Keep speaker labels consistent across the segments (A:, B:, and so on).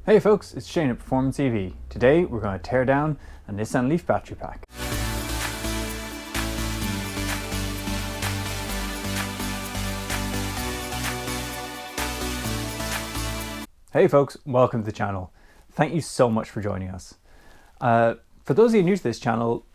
A: Hey folks, it's Shane at Performance EV. Today we're going to tear down a Nissan Leaf Battery Pack. Hey folks, welcome to the channel. Thank you so much for joining us. For those of you new to this channel,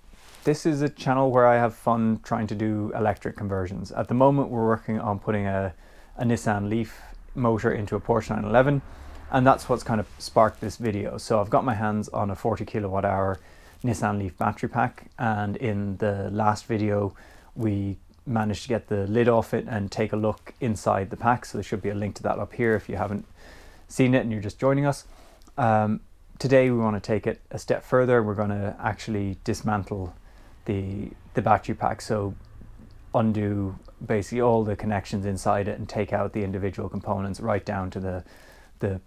A: this is a channel where I have fun trying to do electric conversions. At the moment we're working on putting a Nissan Leaf motor into a Porsche 911. And that's what's kind of sparked this video. So I've got my hands on a 40 kilowatt hour Nissan Leaf battery pack, and in the last video we managed to get the lid off it and take a look inside the pack, so there should be a link to that up here if you haven't seen it and you're just joining us. Today we want to take it a step further. We're going to actually dismantle the battery pack, so undo basically all the connections inside it and take out the individual components right down to the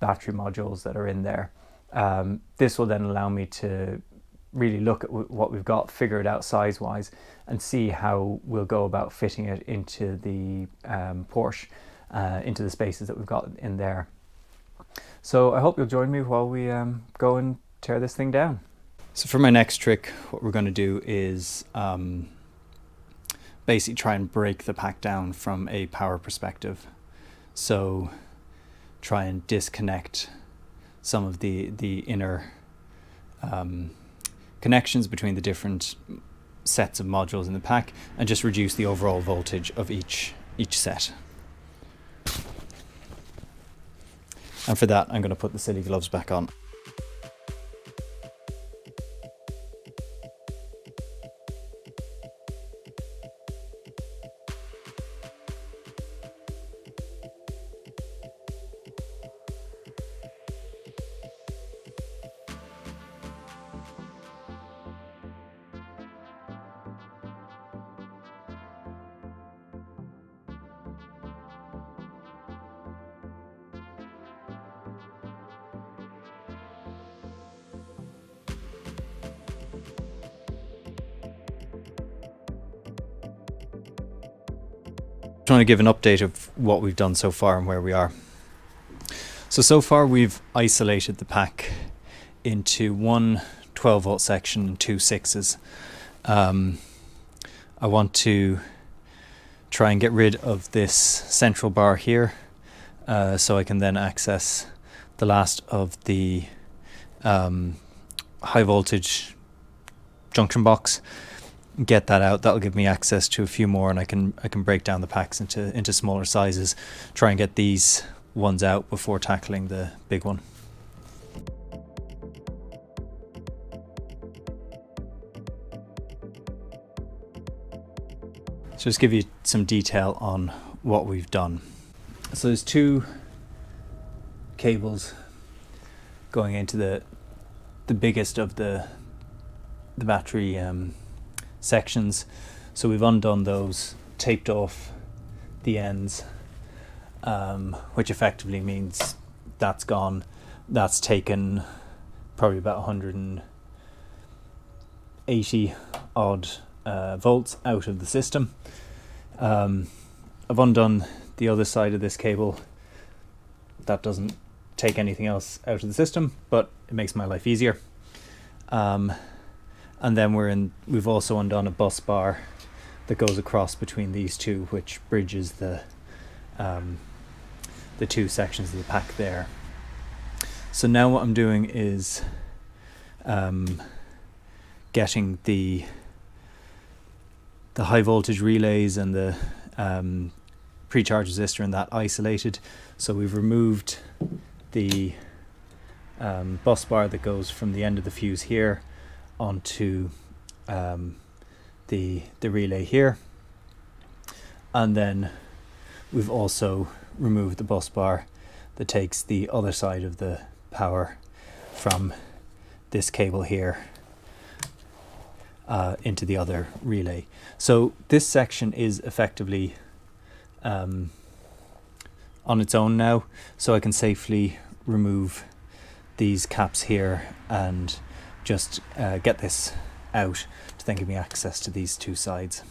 A: battery modules that are in there. This will then allow me to really look at what we've got, figure it out size wise, and see how we'll go about fitting it into the Porsche, into the spaces that we've got in there. So I hope you'll join me while we go and tear this thing down. So for my next trick, what we're going to do is basically try and break the pack down from a power perspective. So try and disconnect some of the inner connections between the different sets of modules in the pack, and just reduce the overall voltage of each set. And for that I'm going to put the silly gloves back on. I want to give an update of what we've done so far and where we are. So far we've isolated the pack into one 12 volt section and two 6s. I want to try and get rid of this central bar here, so I can then access the last of the high voltage junction box. Get that out. That'll give me access to a few more, and I can break down the packs into smaller sizes, try and get these ones out before tackling the big one. So just give you some detail on what we've done. So there's two cables going into the biggest of the battery sections. So we've undone those, taped off the ends, which effectively means that's gone. That's taken probably about 180 odd volts out of the system. I've undone the other side of this cable. That doesn't take anything else out of the system, but it makes my life easier. And then we've also undone a bus bar that goes across between these two, which bridges the two sections of the pack there. So now what I'm doing is getting the high voltage relays and the pre-charge resistor and that isolated. So we've removed the bus bar that goes from the end of the fuse here onto the relay here, and then we've also removed the bus bar that takes the other side of the power from this cable here into the other relay. So this section is effectively on its own now, so I can safely remove these caps here and just get this out to then give me access to these two sides.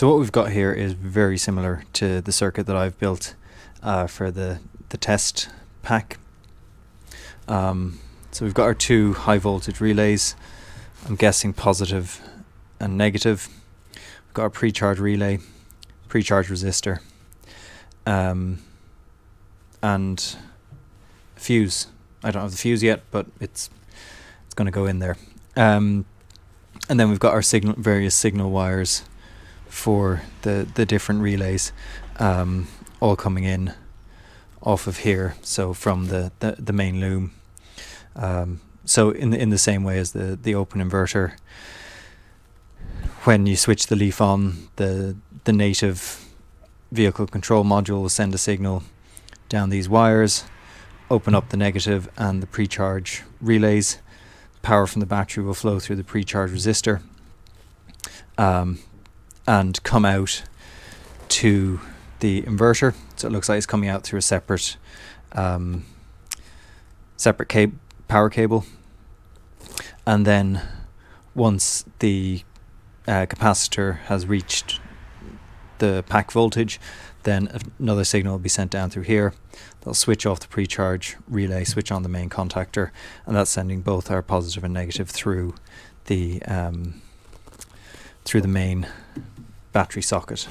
A: So what we've got here is very similar to the circuit that I've built for the test pack. So we've got our two high voltage relays, I'm guessing positive and negative. We've got our pre-charge relay, pre-charge resistor, and fuse. I don't have the fuse yet, but it's going to go in there. And then we've got our various signal wires for the different relays, all coming in off of here. So from the main loom. So in the same way as the open inverter, when you switch the Leaf on, the native vehicle control module will send a signal down these wires, open up the negative and the pre-charge relays. Power from the battery will flow through the pre-charge resistor and come out to the inverter. So it looks like it's coming out through a separate power cable. And then once the capacitor has reached the pack voltage, then another signal will be sent down through here. They'll switch off the pre-charge relay, switch on the main contactor, and that's sending both our positive and negative through the main battery socket.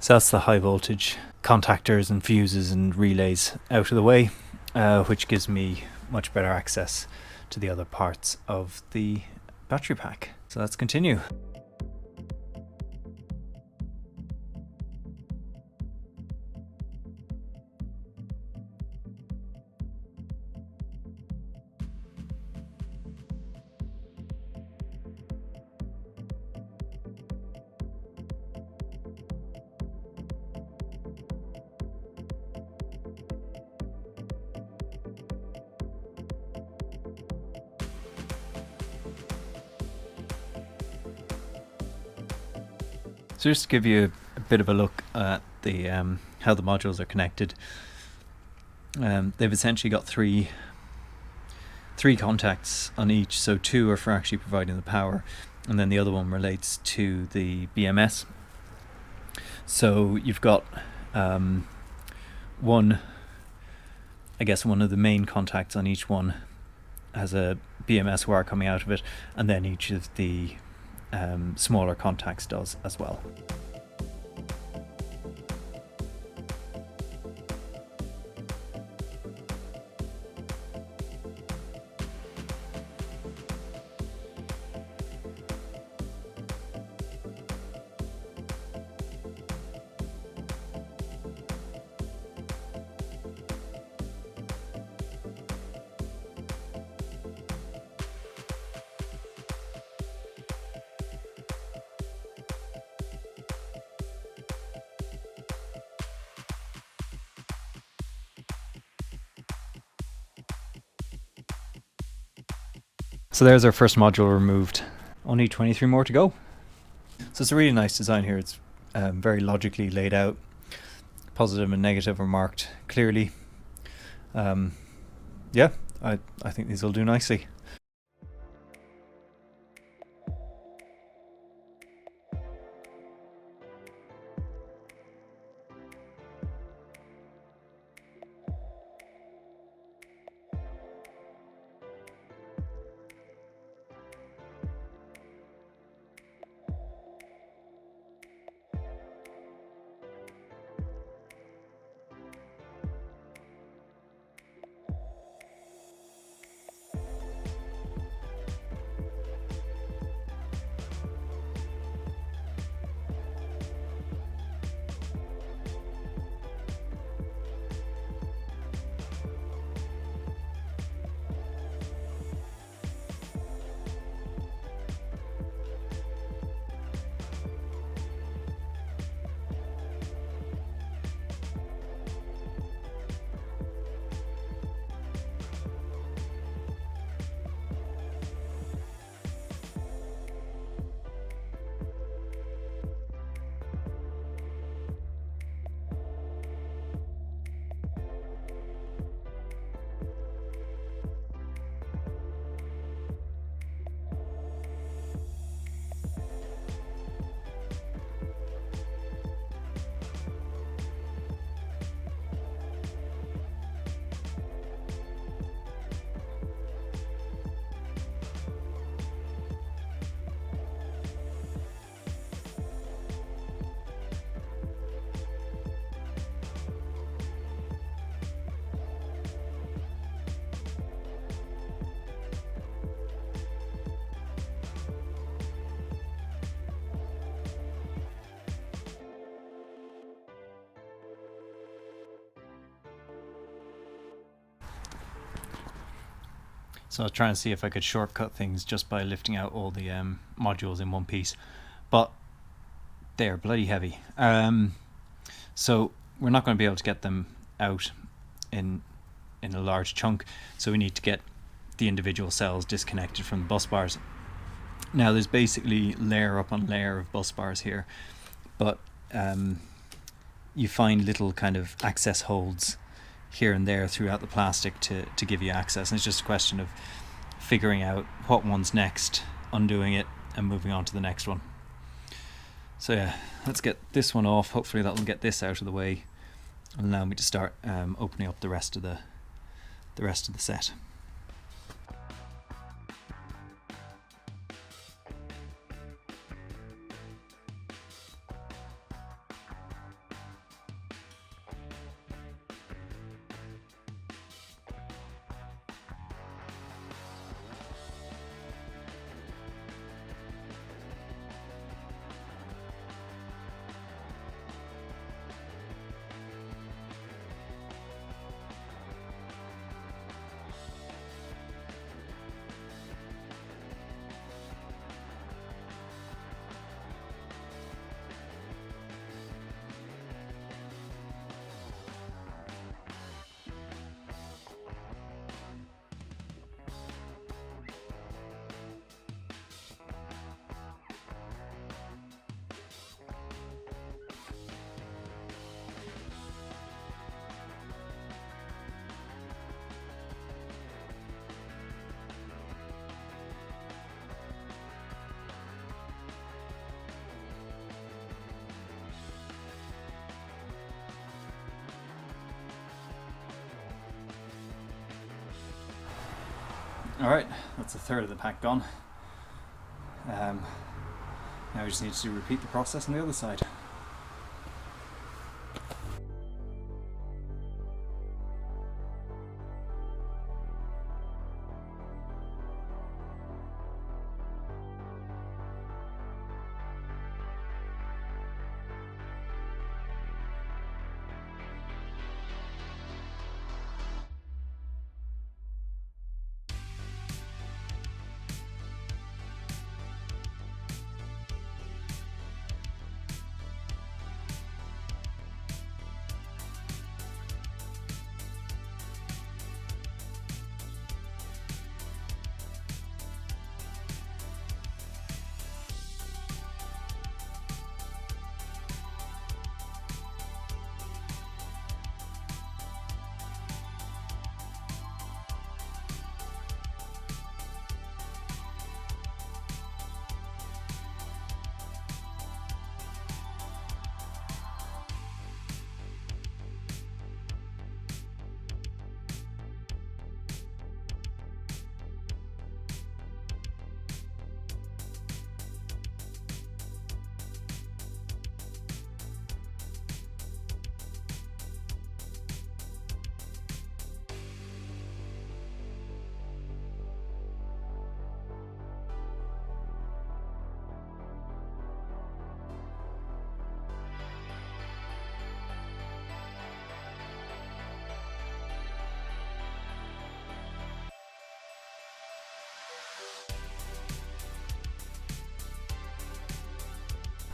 A: So that's the high voltage contactors and fuses and relays out of the way, which gives me much better access to the other parts of the battery pack. So let's continue. So just to give you a bit of a look at the how the modules are connected, they've essentially got three contacts on each. So two are for actually providing the power, and then the other one relates to the BMS. So you've got one of the main contacts on each one has a BMS wire coming out of it, and then each of the smaller contacts does as well. So there's our first module removed. Only 23 more to go. So it's a really nice design here. It's very logically laid out. Positive and negative are marked clearly. Yeah, I think these will do nicely. So I was trying to see if I could shortcut things just by lifting out all the modules in one piece, but they're bloody heavy. So we're not going to be able to get them out in a large chunk, so we need to get the individual cells disconnected from the bus bars. Now there's basically layer upon layer of bus bars here, but you find little kind of access holds here and there throughout the plastic to give you access, and it's just a question of figuring out what one's next, undoing it and moving on to the next one. So yeah, let's get this one off. Hopefully that will get this out of the way and allow me to start opening up the rest of the set. Alright, that's a third of the pack gone. Now we just need to repeat the process on the other side.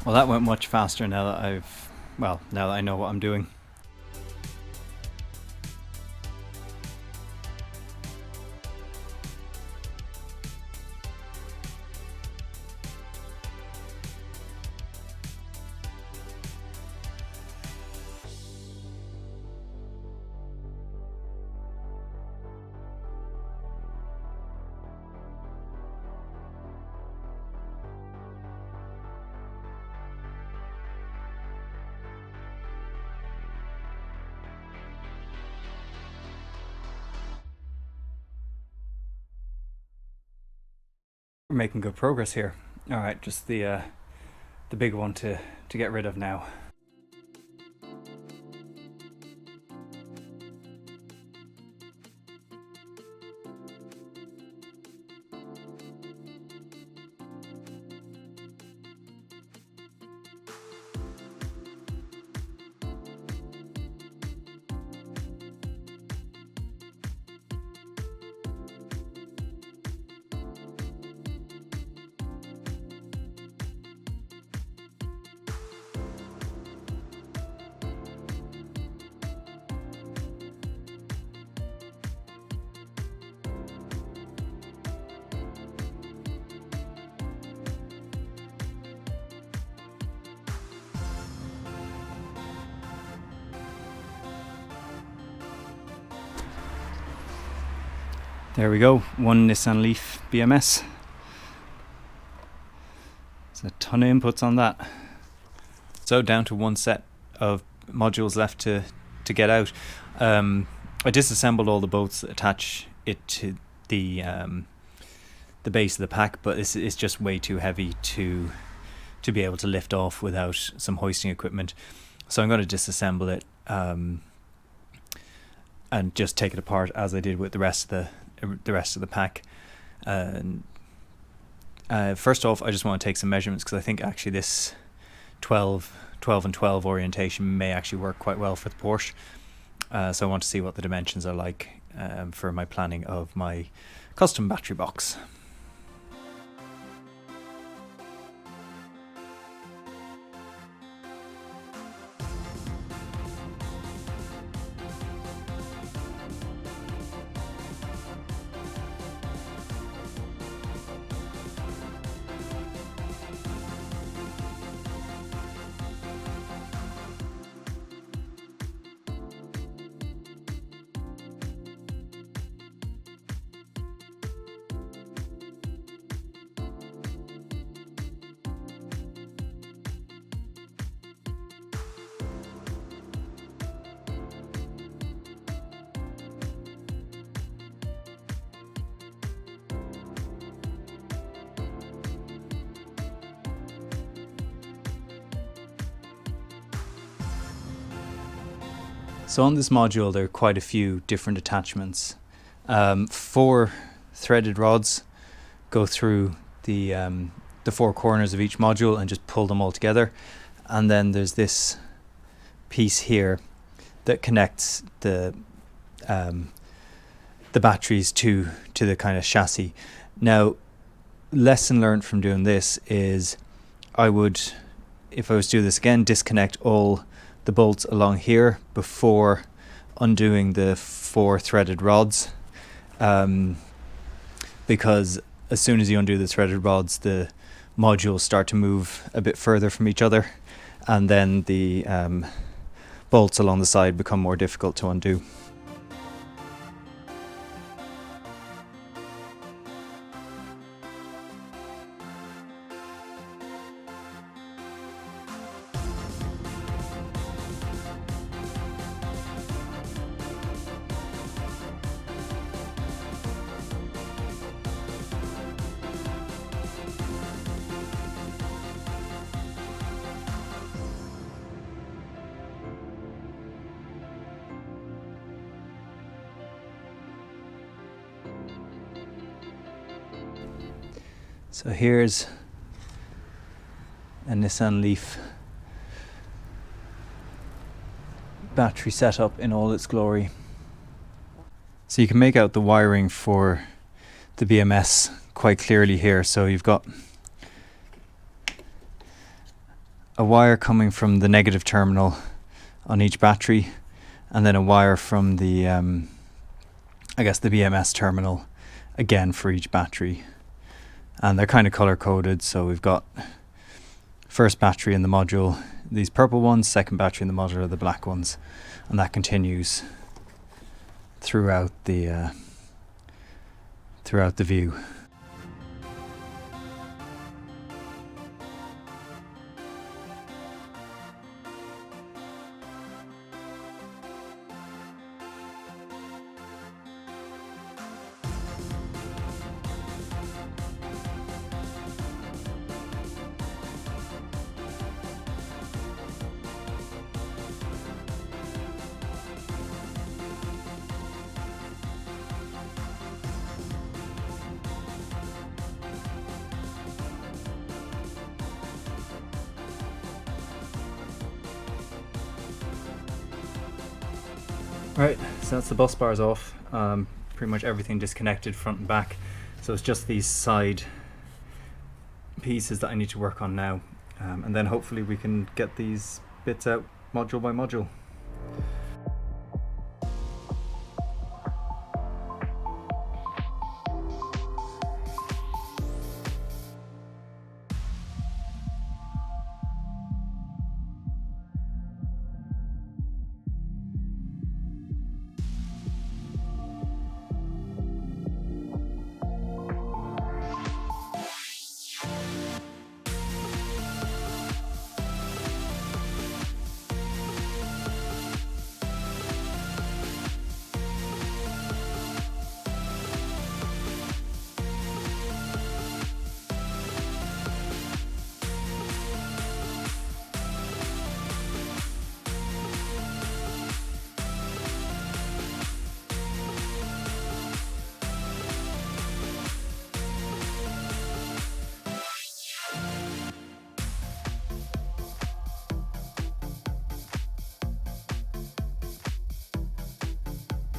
A: Well, that went much faster now that now that I know what I'm doing. We're making good progress here. All right, just the big one to get rid of now. There we go, one Nissan Leaf BMS. There's a ton of inputs on that. So down to one set of modules left to get out. I disassembled all the bolts that attach it to the base of the pack, but it's just way too heavy to be able to lift off without some hoisting equipment. So I'm going to disassemble it and just take it apart as I did with the rest of the pack. First off, I just want to take some measurements, because I think actually this 12 and 12 orientation may actually work quite well for the Porsche. So I want to see what the dimensions are like for my planning of my custom battery box. So on this module there are quite a few different attachments. 4 threaded rods go through the 4 corners of each module and just pull them all together, and then there's this piece here that connects the batteries to the kind of chassis. Now, lesson learned from doing this is I would, if I was to do this again, disconnect all the bolts along here before undoing the 4 threaded rods, because as soon as you undo the threaded rods, the modules start to move a bit further from each other, and then the bolts along the side become more difficult to undo. So here's a Nissan Leaf battery setup in all its glory. So you can make out the wiring for the BMS quite clearly here. So you've got a wire coming from the negative terminal on each battery, and then a wire from the I guess the BMS terminal again for each battery. And they're kind of color coded, so we've got first battery in the module, these purple ones, second battery in the module are the black ones, and that continues throughout the view. Right, so that's the bus bars off. Pretty much everything disconnected front and back. So it's just these side pieces that I need to work on now. And then hopefully we can get these bits out module by module.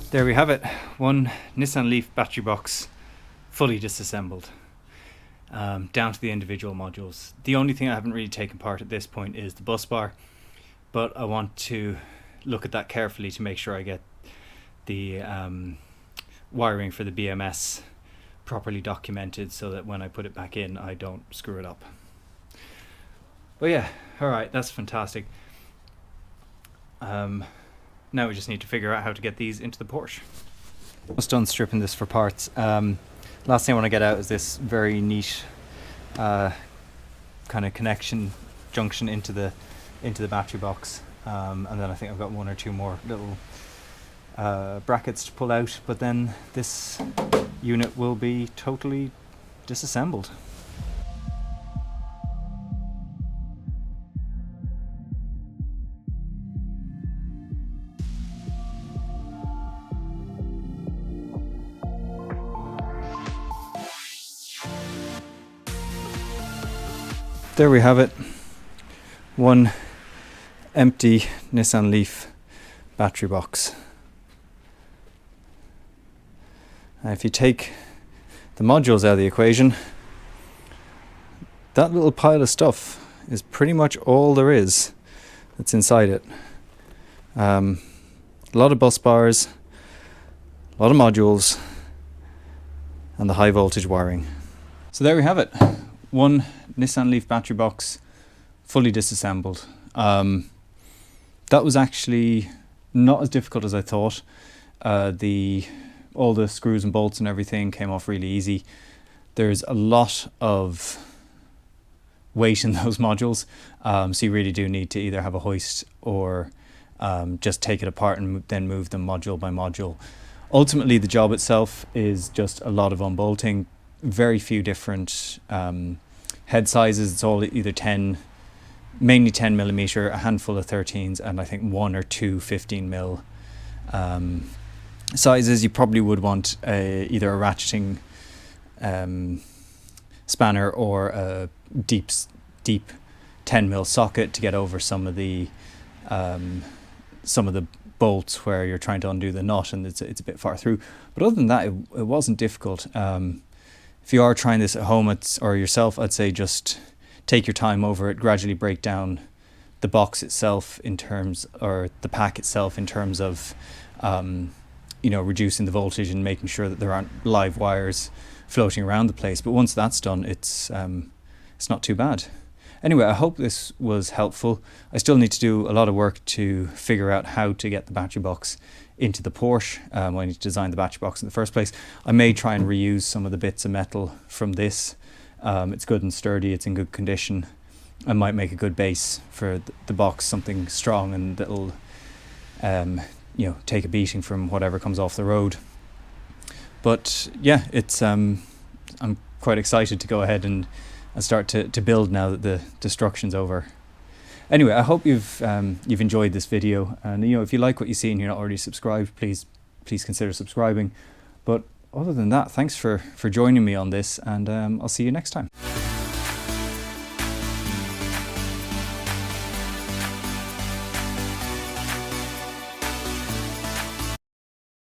A: There we have it, one Nissan Leaf battery box fully disassembled, down to the individual modules. The only thing I haven't really taken apart at this point is the bus bar, but I want to look at that carefully to make sure I get the wiring for the BMS properly documented so that when I put it back in I don't screw it up. But yeah, alright, that's fantastic. Now we just need to figure out how to get these into the Porsche. Almost done stripping this for parts. Last thing I want to get out is this very neat kind of connection junction into the battery box, and then I think I've got one or two more little brackets to pull out, but then this unit will be totally disassembled. There we have it, one empty Nissan Leaf battery box. If you take the modules out of the equation, that little pile of stuff is pretty much all there is that's inside it. A lot of bus bars, a lot of modules, and the high voltage wiring. So there we have it, one Nissan Leaf battery box fully disassembled. That was actually not as difficult as I thought. All the screws and bolts and everything came off really easy. There's a lot of weight in those modules, so you really do need to either have a hoist or just take it apart and then move them module by module. Ultimately, the job itself is just a lot of unbolting, very few different head sizes. It's all either mainly 10mm, a handful of 13s, and I think one or two 15mm sizes. You probably would want either a ratcheting spanner or a deep 10mm socket to get over some of the bolts where you're trying to undo the nut and it's a bit far through. But other than that, it wasn't difficult. If you are trying this at home or yourself, I'd say just take your time over it, gradually break down the box itself or the pack itself in terms of reducing the voltage and making sure that there aren't live wires floating around the place. But once that's done, it's not too bad. Anyway, I hope this was helpful. I still need to do a lot of work to figure out how to get the battery box into the Porsche. I need to design the battery box in the first place. I may try and reuse some of the bits of metal from this. It's good and sturdy, it's in good condition. I might make a good base for the box, something strong and that'll take a beating from whatever comes off the road. But yeah, it's I'm quite excited to go ahead and start to build now that the destruction's over. Anyway, I hope you've enjoyed this video, and if you like what you see and you're not already subscribed, please consider subscribing. But other than that, thanks for joining me on this, and I'll see you next time.